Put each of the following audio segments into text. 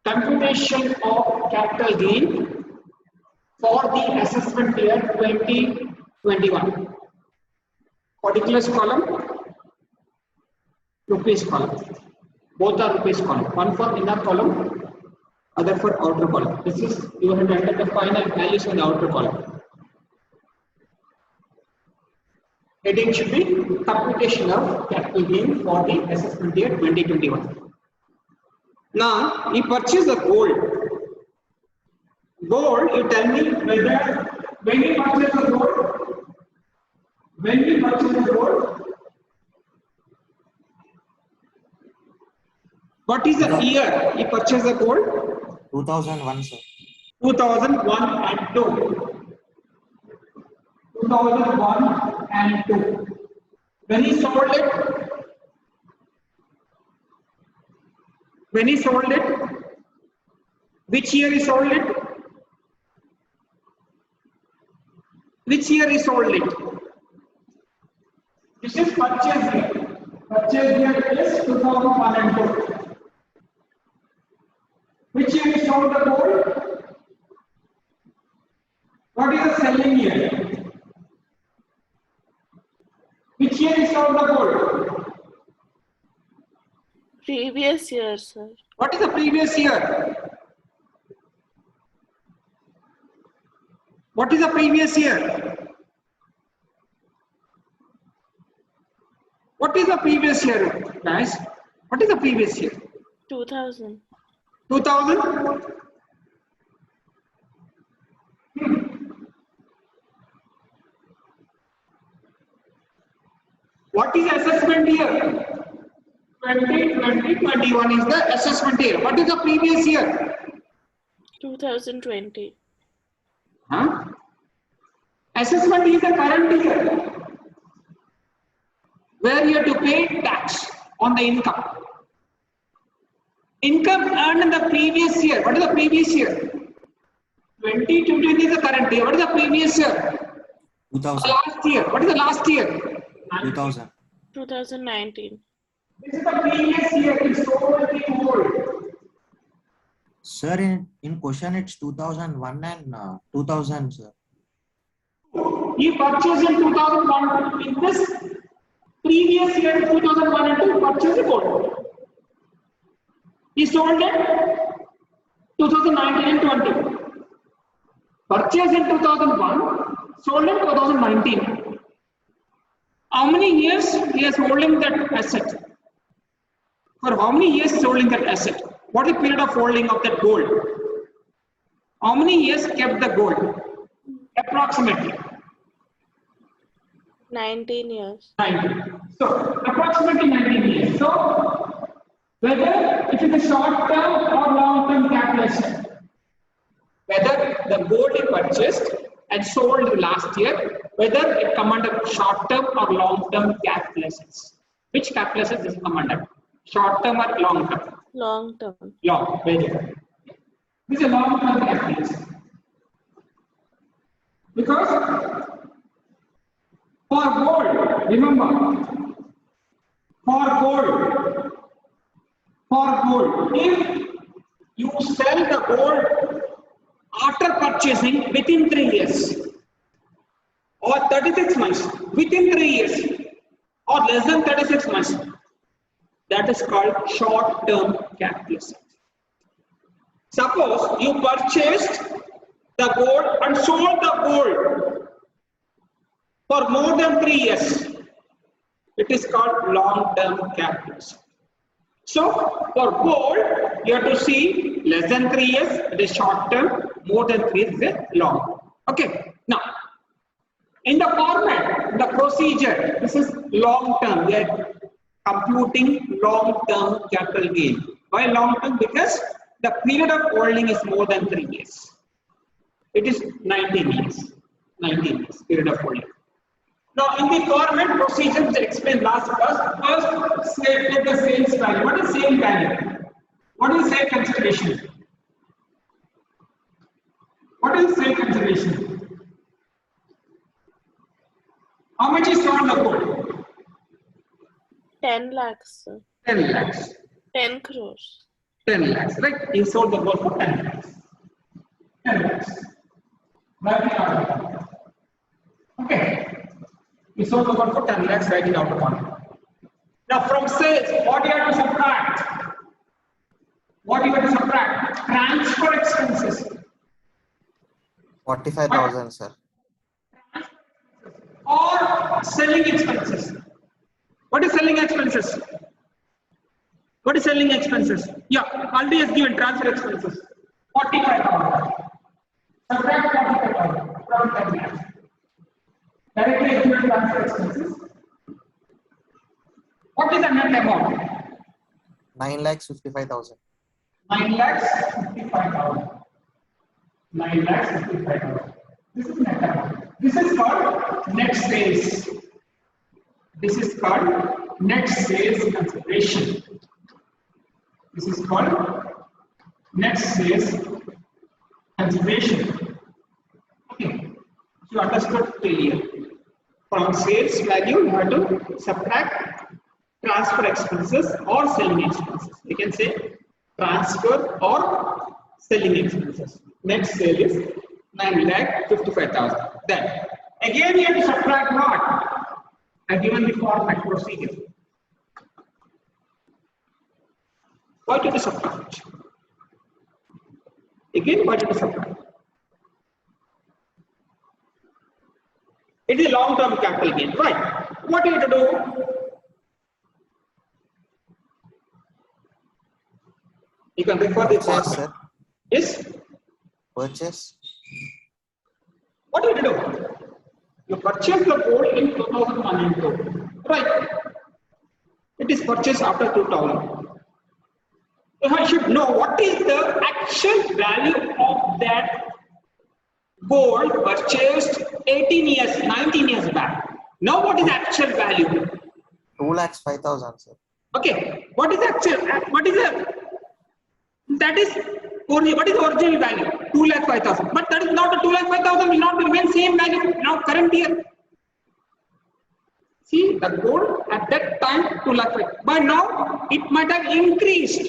Computation of capital gain for the assessment year 2021. Particulars column, rupees column. Both are rupees column. One for inner column, other for outer column. This is, you have to enter the final values in the outer column. Heading should be computation of capital gain for the assessment year 2021. Now, we purchase the gold. Gold, you tell me whether when we purchase the gold, what is the year we purchase the gold? 2001, sir. 2001 and 2. 2001 and 2. When he sold it? When he sold it? Which year he sold it? Which year he sold it? This is purchase year. Purchase year is 2001 and 2. Which year he sold the gold? What is the selling year? Which year he sold the gold? Previous year, sir. What is the previous year? What is the previous year? What is the previous year, guys? What is the previous year? 2000. 2000? What is assessment year? 2020-21 is the assessment year. What is the previous year? 2020. Huh? Assessment is the current year, where you have to pay tax on the income. Income earned in the previous year. What is the previous year? 2020 is the current year. What is the previous year? 2000. Last year. What is the last year? 2000. 2019. This is the previous year. It sold the gold. Sir, in question it's 2001 and 2000, sir. He purchased in 2001. In this previous year, 2001 and 2, purchased the gold. He sold it 2019 and 20. Purchased in 2001, sold in 2019. How many years he is holding that asset? For how many years is holding that asset? What is the period of holding of that gold? How many years kept the gold? Approximately. 19 years. 19. So, approximately 19 years. So, whether it is a short term or long term capital asset, whether the gold is purchased and sold last year, whether it come under short term or long term capital assets. Which capital assets is come under? Short term or long term? Long term. Long, very good. This is a long term capital asset. Because for gold, remember, for gold, if you sell the gold after purchasing within 3 years or 36 months, within 3 years or less than 36 months, that is called short-term capital asset. Suppose you purchased the gold and sold the gold for more than 3 years, it is called long-term capital asset. So, for gold, you have to see less than 3 years, it is short term, more than 3 years, it is long. Okay, now, in the format, the procedure, this is long term, we are computing long term capital gain. Why long term? Because the period of holding is more than 3 years. It is 19 years, period of holding. Now, in the format procedure which I explained last class, first say take the sales value. What is sale value? What is sale consideration? What is sale consideration? How much is sold the gold? 10 lakhs, sir. 10 lakhs. 10 crores. 10 lakhs, right? He sold the gold for 10 lakhs. 10 lakhs. Writing out the contract. Okay. He sold the gold for 10 lakhs, writing out the contract. Now from sales, what do you have to subtract? What do you have to subtract? Transfer expenses. 45,000, sir. Or selling expenses. What is selling expenses? What is selling expenses? Yeah, already has given transfer expenses. 45,000. Subtract 45,000 from 10 lakhs. Directly has given transfer expenses. What is the net amount? 9,55,000. 9,55,000. 9,55,000. This is net amount. This is called net sales. This is called net sales consideration. This is called net sales consideration. Okay. You understood clearly. From sales value, you have to subtract transfer expenses or selling expenses. You can say transfer or selling expenses. Net sale is 9,55,000. Then again you have to subtract what? I have given the format procedure. What do you subtract? Again, what do you subtract? It is a long-term capital gain, right? What do you have to do? You can refer the Purchase, format. sir. Yes? Purchase. What do you do? You purchase the gold in 2001 and 2. Right? It is purchased after 2000. You should know what is the actual value of that gold purchased 18 years, 19 years back. Now what is actual value? 2,05,000, sir. Okay. What is actual? What is the? That is only what is the original value? 2,05,000. But that is not the 2,05,000 will not remain same value now current year. See the gold at that time 2,05,000. But now it might have increased.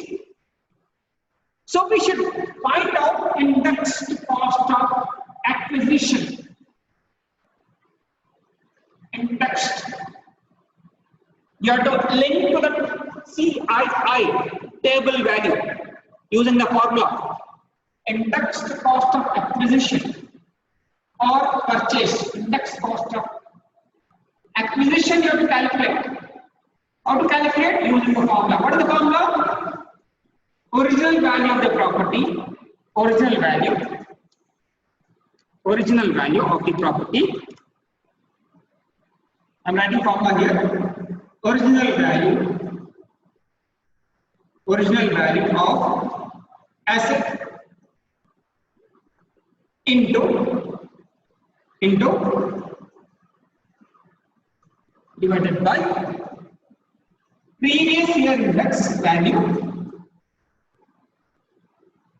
So we should find out indexed cost of acquisition. Indexed. You have to link to the CII table value using the formula. Indexed cost of acquisition or purchase. Indexed cost of acquisition you have to calculate. How to calculate? Using the formula. What is the formula? Original value of the property. Original value of the property. I'm writing formula here. Original value of asset into divided by previous year index value.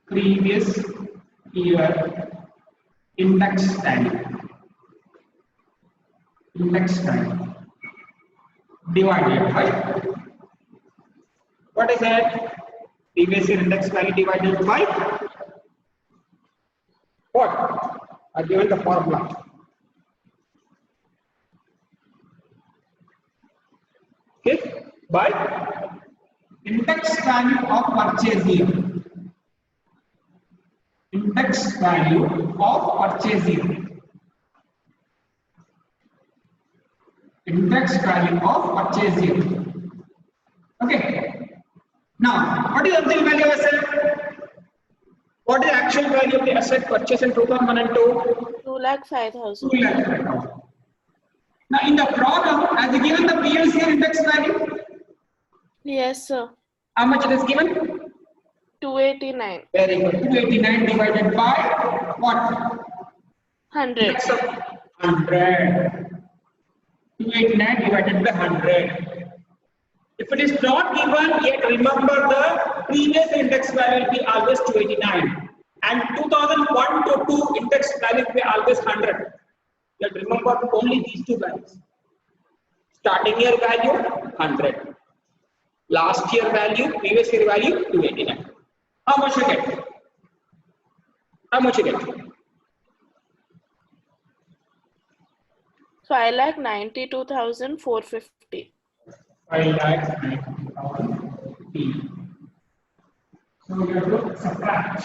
Previous year index value. Divided by what is that? Previous year index value divided by what? I given the formula. Okay, by index value of purchase year. Index value of purchase year. Index value of purchase year. Okay. Now, what is the original value of asset? What is the actual value of the asset purchased in 2002? 2,05,000. 2,05,000. Now, in the problem, has it given the previous year index value? Yes, sir. How much it is given? 289. Very good. 289 divided by what? 100. Index of 100. 289 divided by 100. If it is not given, yet remember the previous index value will be always 289. And 2001 to 2 index value will be always 100. Yet remember only these two values. Starting year value 100. Last year value, previous year value 289. How much you get? How much you get? 5,92,450. 5,92,050. So you have to subtract.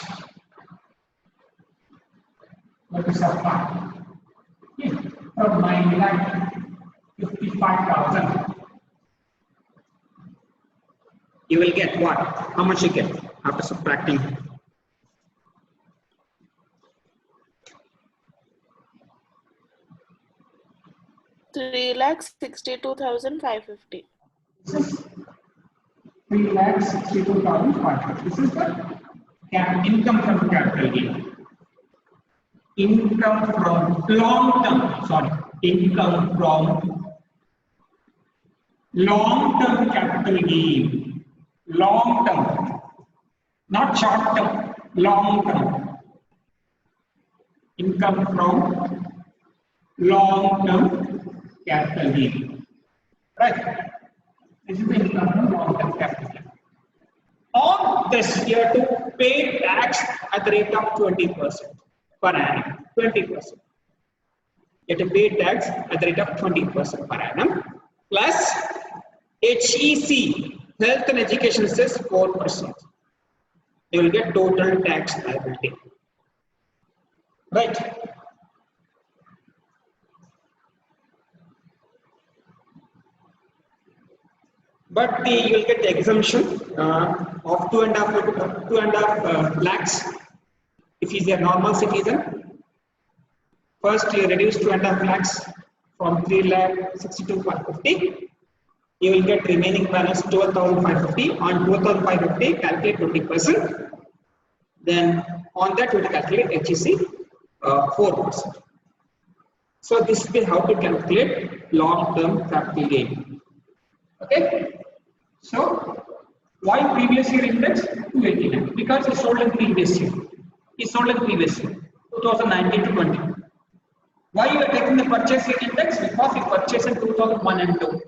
You have to subtract. Okay. From 9,55,000. You will get what? How much you get after subtracting? Three lakh 62,550. This is 3,62,500. This is the income from capital gain. Income from long term. Sorry, income from long term capital gain. Long term, not short term. Long term. Income from long term capital gain. Right. This is the income from long-term capital gain. On this, you have to pay tax at the rate of 20% per annum. 20%. You have to pay tax at the rate of 20% per annum. Plus HEC, Health and Education, says 4%. You will get total tax liability. Right. But you will get the exemption of 2.5 lakhs if he is a normal citizen. First, you reduce 2.5 lakhs from 3,62,550. You will get remaining balance 12,550. On 12,550, calculate 20%. Then on that, you will calculate HEC 4%. So this is how to calculate long-term capital gain. Okay. So why previous year index 289? Because he sold in previous year. He sold in previous year 2019 to 20. Why you are taking the purchase year index? Because he purchased in 2001 and 2.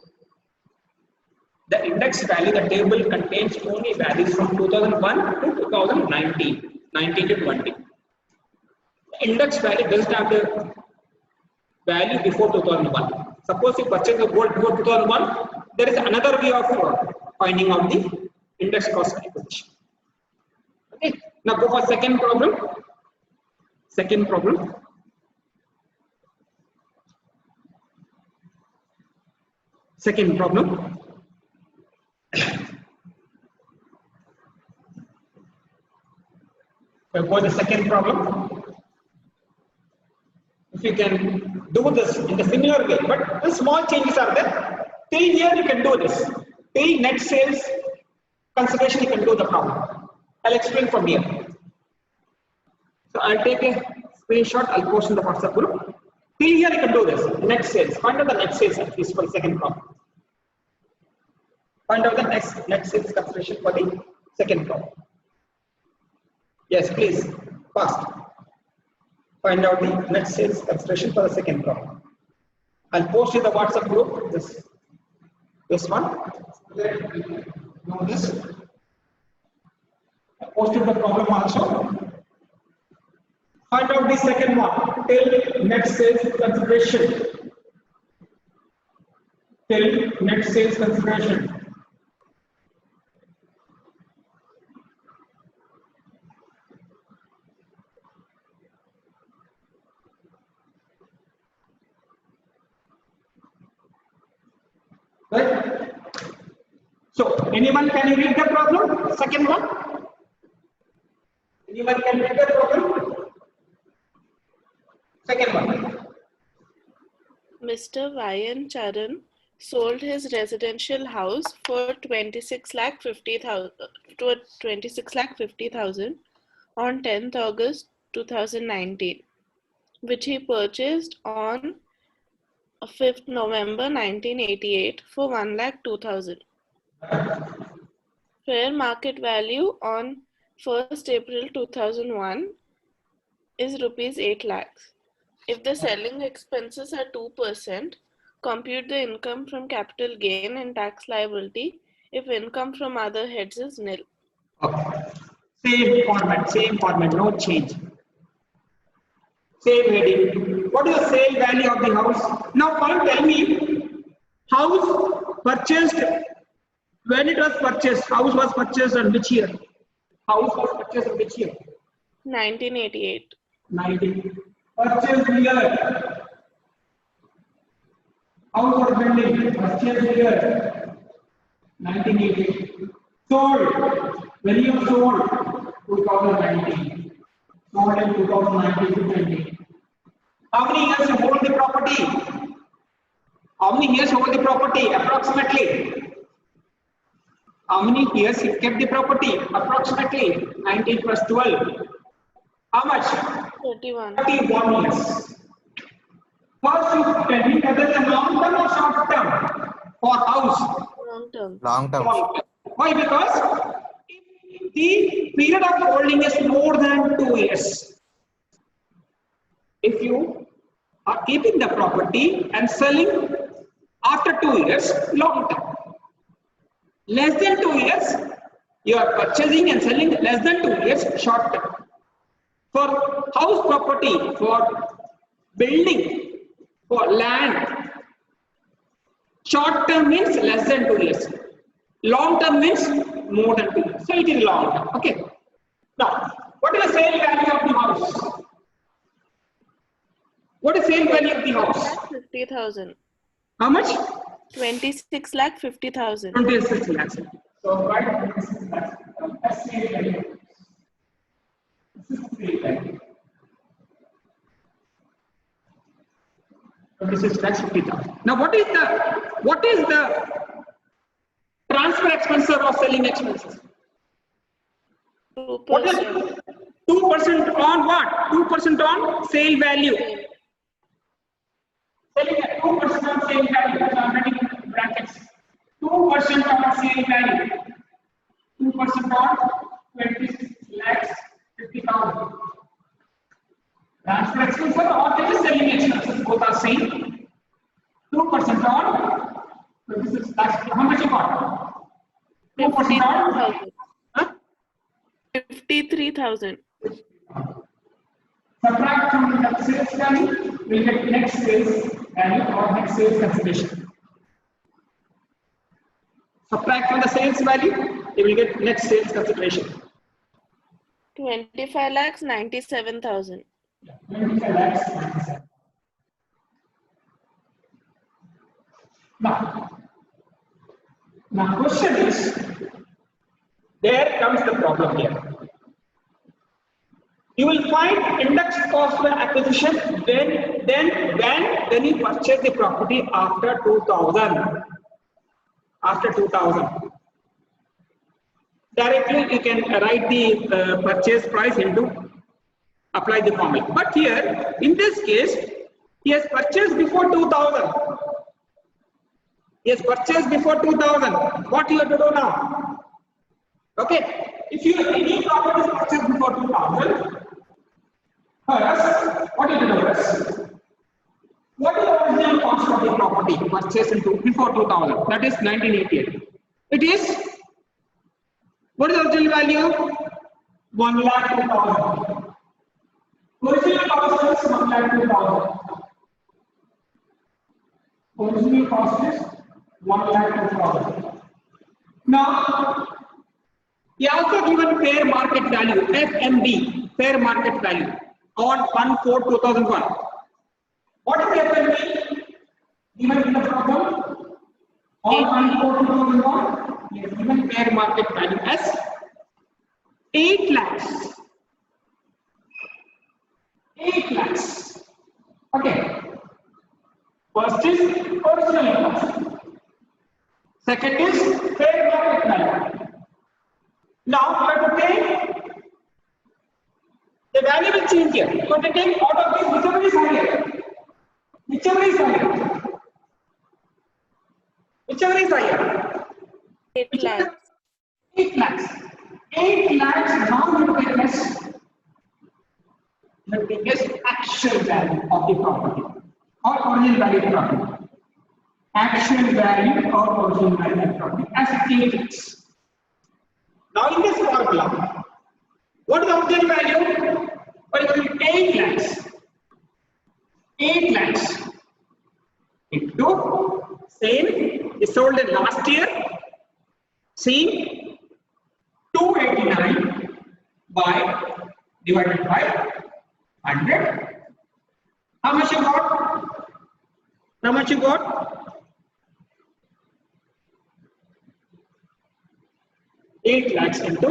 The index value, the table contains only values from 2001 to 2019, 19 to 20. The index value doesn't have the value before 2001. Suppose you purchase the gold before 2001, there is another way of finding out the index cost acquisition. Okay. Now go for second problem. Second problem. Second problem. So for the second problem, if you can do this in the similar way, but the small changes are there. Till here you can do this. Till net sales consideration you can do the problem. I'll explain from here. So I'll take a screenshot. I'll post in the WhatsApp group. Till here you can do this. Net sales. Find out the net sales at least for the second problem. Find out the net sales consideration for the second problem. Yes, please. Fast. Find out the net sales consideration for the second problem. I'll post in the WhatsApp group this one. Know this. I posted the problem also. Find out the second one. Till net sales consideration. Till net sales consideration. Right? So, anyone can read the problem? Second one? Anyone can read the problem? Second one. Mr. Y.N. Charan sold his residential house for 26,50,000 on 10th August 2019, which he purchased on 5th November 1988 for 1,02,000. Fair market value on 1st April 2001 is rupees 8 lakhs. If the selling expenses are 2%, compute the income from capital gain and tax liability if income from other heads is nil. Okay. Same format, no change. Same heading. What is the sale value of the house? Now, tell me, house purchased, when it was purchased, house was purchased in which year? House was purchased in which year? 1988. 19. Purchased year. House or building, purchased year. 1980. Sold. When you sold? 2019. Sold in 2019 to 20. How many years you hold the property? How many years you hold the property? Approximately. How many years you kept the property? Approximately 19 plus 12. How much? 31. 31 years. First, you tell me whether the long term or short term for house. Long term. Long term. Long term. Why? Because if the period of holding is more than 2 years, if you are keeping the property and selling after 2 years, long term. Less than 2 years, you are purchasing and selling less than 2 years, short term. For house property, for building, for land, short term means less than 2 years. Long term means more than 2 years. So it is long term. Okay. Now, what is the sale value of the house? What is sale value of the house? 50,000. How much? 26,50,000. 26 lakhs. So right, 26 lakhs. That's sale value. This is sale value. 26 lakhs 50,000. Now, what is the transfer expense or selling expenses? 2%. What is 2% on what? 2% on sale value. Selling at 2% on sale value. That's already in brackets. 2% on sale value. 2% on 26 lakhs 50,000. Transfer expenses or the selling expenses, both are same. 2% on 26 lakhs. How much you got? 2% on 53,000. Subtract from the net sales value, we get net sales value or net sales consideration. Subtract from the sales value, you will get net sales consideration. 25 lakhs 97,000. 25 lakhs 97. Now question is, there comes the problem here. You will find index cost of acquisition when you purchase the property after 2000. After 2000. Directly you can write the purchase price into, apply the formula. But here, in this case, he has purchased before 2000. He has purchased before 2000. What you have to do now? Okay. If you have any property is purchased before 2000, first, what you do is, what is the original cost of the property purchased before 2000? That is 1988. It is, what is the original value? 1,02,000. Original cost is 1,02,000. Original cost is 1,02,000. Now, he also given fair market value, FMV, fair market value, on 1/4/2001. What is FMV? Given in the problem, on 1/4/2001, he has given fair market value as 8 lakhs. 8 lakhs. Okay. First is original cost. Second is fair market value. Now you have to take the value will change here. You have to take out of this whichever is higher. Whichever is higher. Whichever is higher. 8 lakhs. 8 lakhs. 8 lakhs now you take as the biggest actual value of the property or original value of the property. Actual value or original value of the property as 8 lakhs. Now in this formula, sold in last year. See, 289 divided by 100. How much you got? How much you got? 8 lakhs into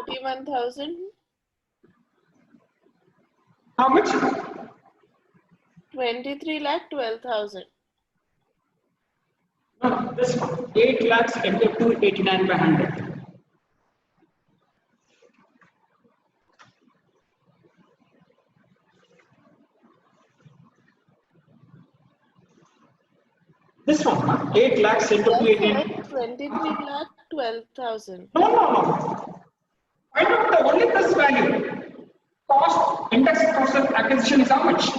31,000. how much? 23,12,000. No, this one. 8 lakhs into 289 by 100. This one, 8 lakhs into 289. 23,12,000. No. Find out the only this value. Cost, index cost of acquisition is how much?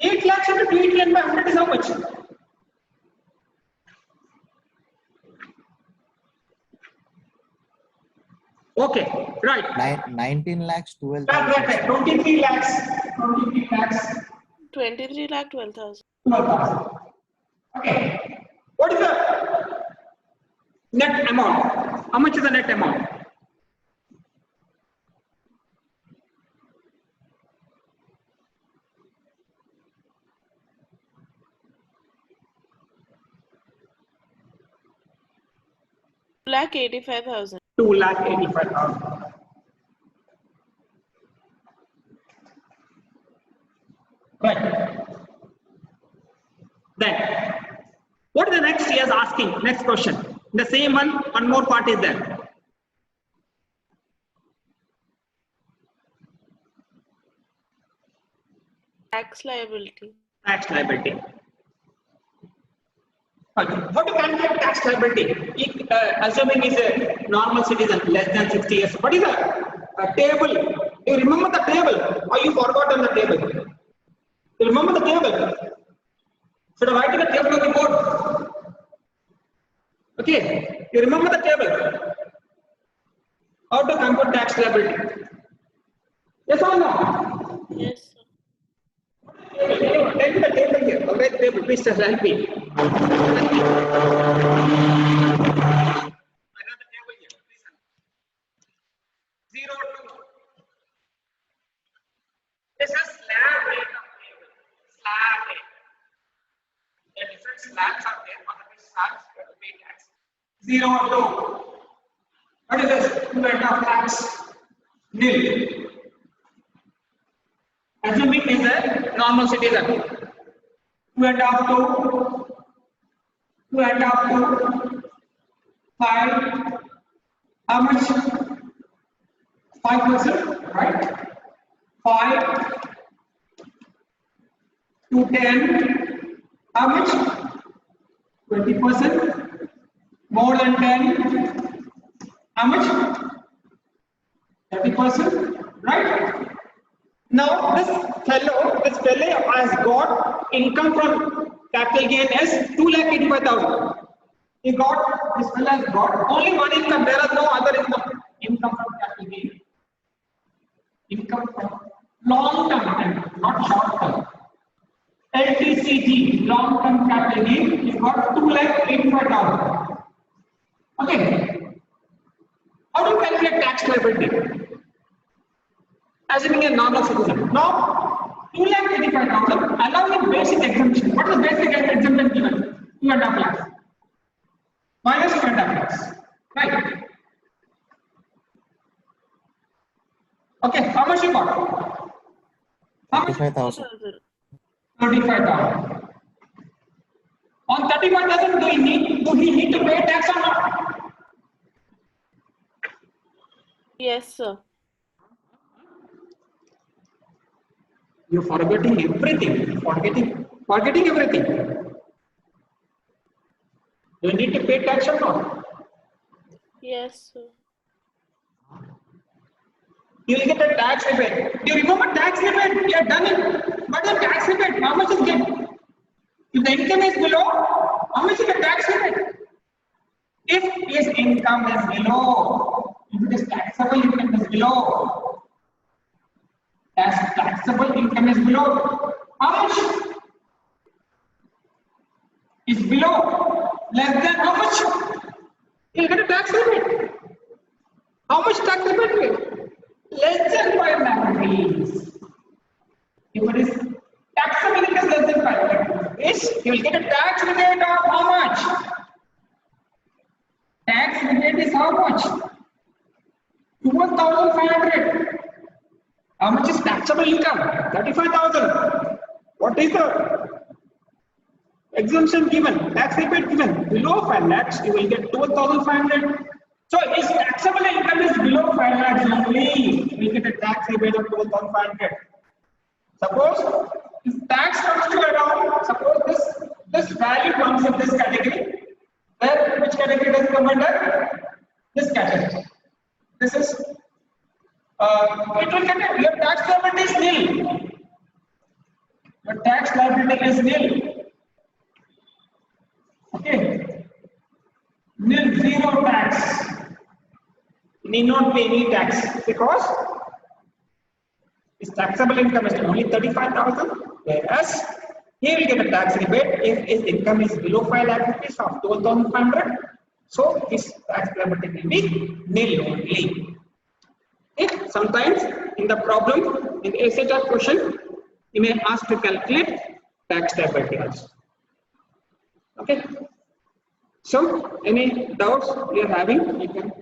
8 lakhs into 289 by 100 is how much? Okay, right. 19 lakhs, 12,000. Right. 23 lakhs. 23 lakhs. 23,12,000. 12,000. Okay. What is the net amount? How much is the net amount? Lakh 85,000. 2,85,000. Right. Then, what is the next he is asking? Next question. The same one more part is there. Tax liability. Tax liability. Okay. How to calculate tax liability? If, assuming is a normal citizen, less than 60 years. What is a table? You remember the table? Or you forgotten the table? You remember the table? Should I write in the table on the board? Okay. You remember the table? How to compute tax liability? Yes or no? Yes, sir. Take the table here. Write the table. Please just help me. I got the table here. Please help me. 0 to. This is slab rate of table. Slab rate. The different slabs are there. On the slabs, you have to pay tax. 0 to. What is this? Rate of tax? Nil. Assuming is a normal citizen. 2.5 to 5. How much? 5%, right? 5 to 10. How much? 20%. More than 10. How much? 30%, right? Now this fellow has got income from capital gain as 2,85,000. This fellow has got only one income. There is no other income. Income from capital gain. Income from long term, not short term. LTCG, long term capital gain, he got 2,85,000. Okay. How do you calculate tax liability? Assuming a normal citizen. Now, 2,85,000 allow him basic exemption. What is the basic exemption given? 2.5 lakhs. Minus 2.5 lakhs. Right. Okay, how much you got? How much? 35,000. 35,000. On 35,000, do he need to pay tax or not? Yes, sir. You're forgetting everything. Forgetting everything. You need to pay tax or not? Yes, sir. You will get a tax rebate. Do you remember tax rebate? You have done it. What is the tax rebate? How much is get? If the income is below, how much is the tax rebate? If his income is below, if it is taxable income is below, taxable income is below, how much? is below, less than how much? You'll get a tax rebate. How much tax rebate? Less than 5 lakh rupees. If it is taxable income less than 5 lakh rupees, you will get a tax rebate of how much? Tax rebate is how much? 12,500. How much is taxable income? 35,000. What is the exemption given? Tax rebate given below 5 lakhs, you will get 12,500. So if taxable income is below 5 lakhs only, you will get a tax rebate of 12,500. Suppose if tax comes to around, suppose this value comes in this category, then which category does it come under? This category. This is it will get your tax liability is nil. Your tax liability is nil. Okay. Nil, zero tax. You need not pay any tax because his taxable income is only 35,000, whereas he will get a tax rebate if his income is below 5 lakh rupees of 12,500. So his tax liability will be nil only. Okay. Sometimes in the problem, in the essay type question, you may ask to calculate tax liability also. Okay. So, any doubts you are having, you can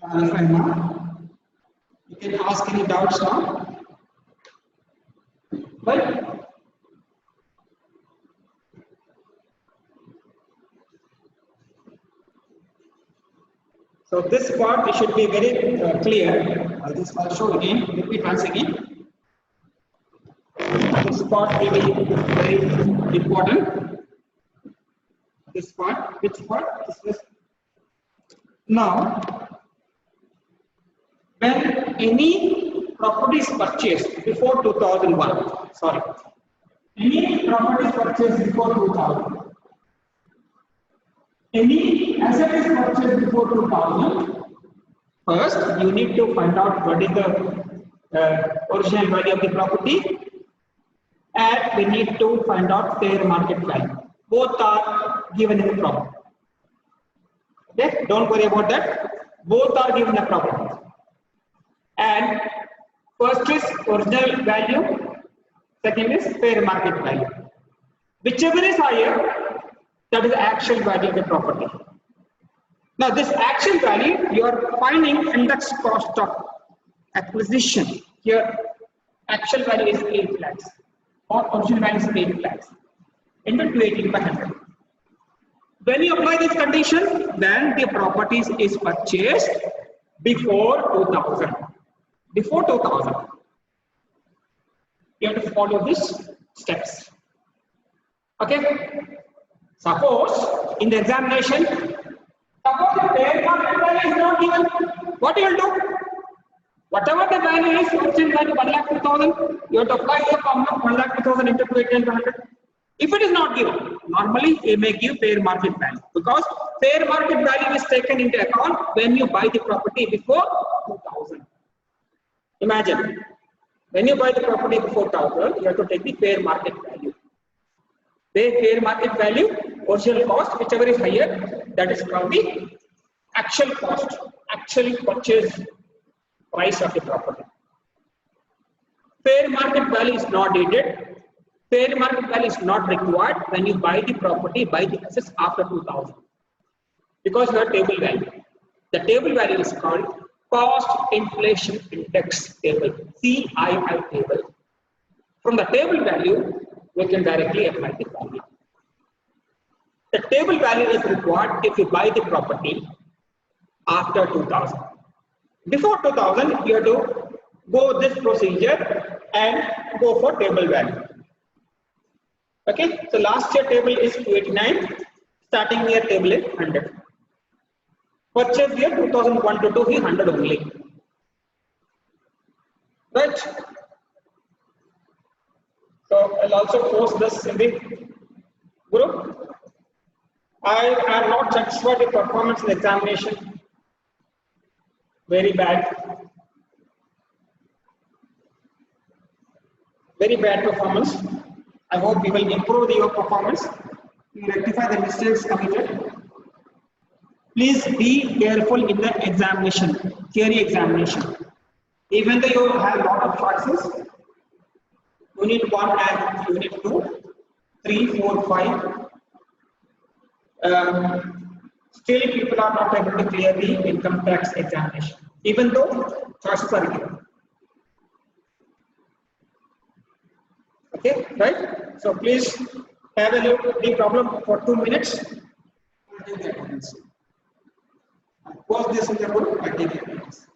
clarify now. You can ask any doubts now. Right? So this part it should be very clear. I'll show again, repeat once again. This part will be very important. This part, which part? This. Now, when any property is purchased before 2001, any property is purchased before 2000. Any asset is purchased before 2000, first you need to find out what is the original value of the property, and we need to find out fair market value. Both are given in the problem. Okay, don't worry about that. Both are given in the problem. And first is original value, second is fair market value. Whichever is higher, that is the actual value of the property. Now this actual value you are finding index cost of acquisition. Here actual value is 8 lakhs or original value is 8 lakhs into 218 by 100. When you apply this condition, then the property is purchased before 2000. Before 2000, you have to follow these steps. Okay. Suppose in the examination, suppose the fair market value is not given, what you will do? Whatever the value is, original value 1,02,000, you have to apply your formula 1,02,000 into 218,100. If it is not given, normally you may give fair market value because fair market value is taken into account when you buy the property before 2000. Imagine, when you buy the property before 2000, you have to take the fair market value. The fair market value, original cost, whichever is higher, that is called the actual cost, actual purchase price of the property. Fair market value is not needed. Fair market value is not required when you buy the property, buy the assets after 2000. Because you have table value. The table value is called Cost Inflation Index table, CII table. From the table value, we can directly apply the value. The table value is required if you buy the property after 2000. Before 2000, you have to go this procedure and go for table value. Okay, so last year table is 289, starting year table is 100. Purchase year 2001 to 2 is 100 only. Right? So I'll also post this in the group. I am not satisfied with performance in the examination. Very bad. Very bad performance. I hope we will improve your performance You rectify the mistakes committed. Please be careful in the examination, theory examination. Even though you have a lot of choices, unit 1 and unit 2, 3, 4, 5, still people are not able to clear the income tax examination, even though choices are given. Okay, right? So please have a look at the problem for 2 minutes. Post this in the book and take attendance.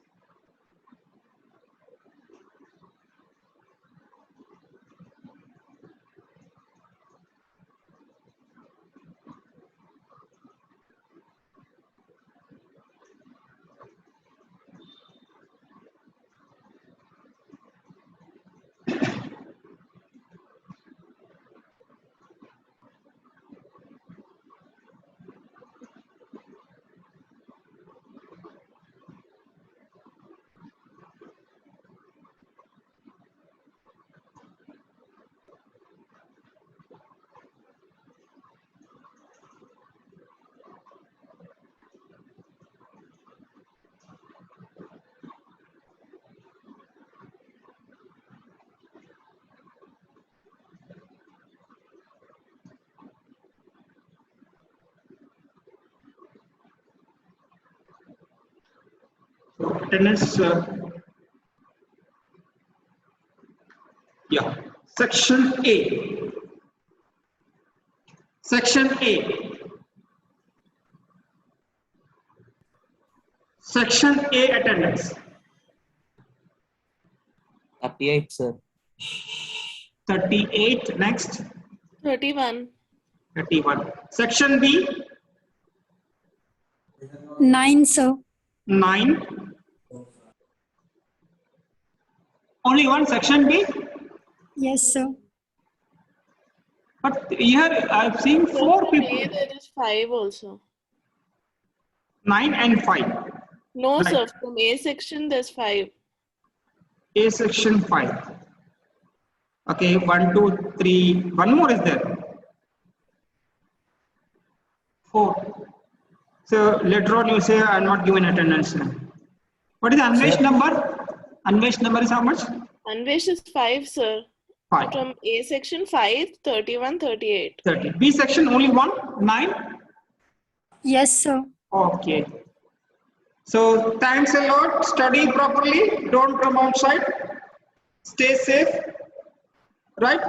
So attendance, yeah, section A. Section A. Section A attendance. 38, sir. 38, next. 31. 31. Section B. 9, sir. 9. Only one section B? Yes, sir. But here I've seen 4 Section A, people. there is 5 also. 9 and 5. No, Right. sir. From A section, there's 5. A section 5. Okay, 1, 2, 3. One more is there. 4. So later on you say I'm not giving attendance now. What is the Anvesh Sir. number? Anvesh number is how much? Anvesh is 5, sir. 5. From A section 5, 31, 38. 30. B section only 1, 9. Yes, sir. Okay. So thanks a lot. Study properly. Don't come outside. Stay safe. Right?